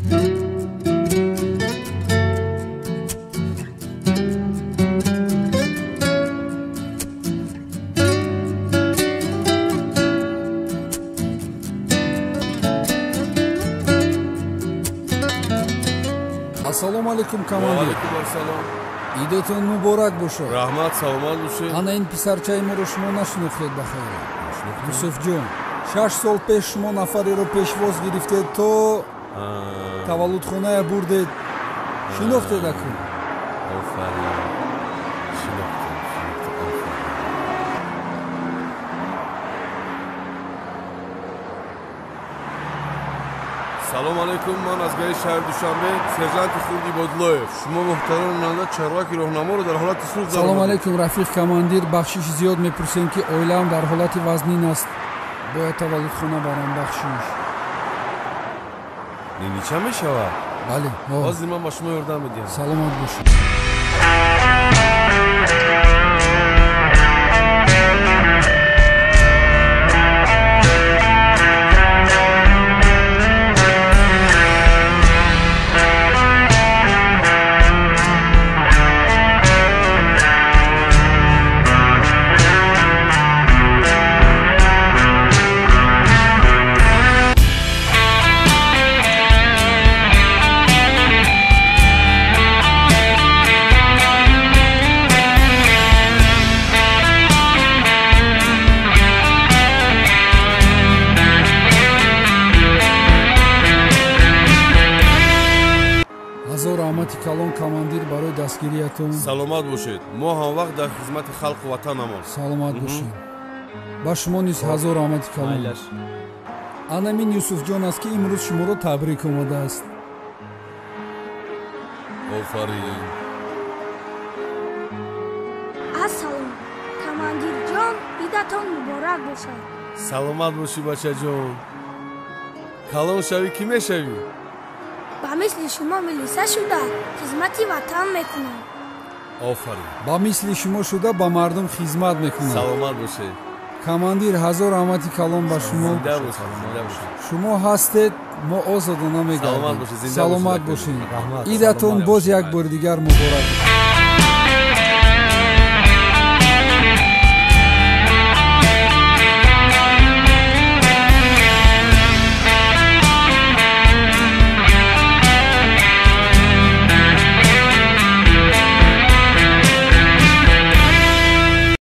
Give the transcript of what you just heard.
Assalomu alaykum komandir. Alaykum assalom. Idetun muborak bo'lsin. Rahmat, salomat bo'lsin. Ana in pisarchaymo ро шумо нашнохтед бахайр. Юсуфҷон, 6 сол пеш шумо нафареро пешвоз гирифтед то таваллудхоная бурдед. Шинохтед акун. Офарин. Шинохтед. Салом алейкум, ман аз гаи шаҳр Душанбе, сержанти Хурди Бодлоев. Шумо муҳтарам ронанда чарваки роҳнаморо дар ҳолати сух зард. Салом алейкум рафиқ командир, бахшиш зиёд мепурсем ки оилаам дар ҳолати вазнин аст. Бояд таваллудхона барам бахшиш. Ненича мешавад? Бале, ҳозир ман ба шумо ёрдам медиҳам. Саломат бошед. Rahmati kalon komandir baroy dastgiriятон. Саломат бошед. Мо ҳамвақт дар хизмати халқу ватанамон. Саломат бошед. Ба шумо низ ҳазор раҳмати калон. Ана мин Юсуфҷон аст ки имрӯз шуморо табрик омадааст. Офарин. Ассалом. Командирҷон, идатон муборак бошад. Саломат бошӣ бачаҷон. Калон шавӣ кӣ мешавӣ? ба мисли шумо милиса шуда хизмати ватан мекунам. Офарин. Ба мисли шумо шуда ба мардум хизмат мекунам. Саломат бошед. Командир ҳазор раҳмати калон ба шумо. Зинда бошед, зинда бошед. Шумо ҳастед, мо озодона мегардем. Саломат бошед, зинда саломат бошед. Идатон боз як бори дигар муборак.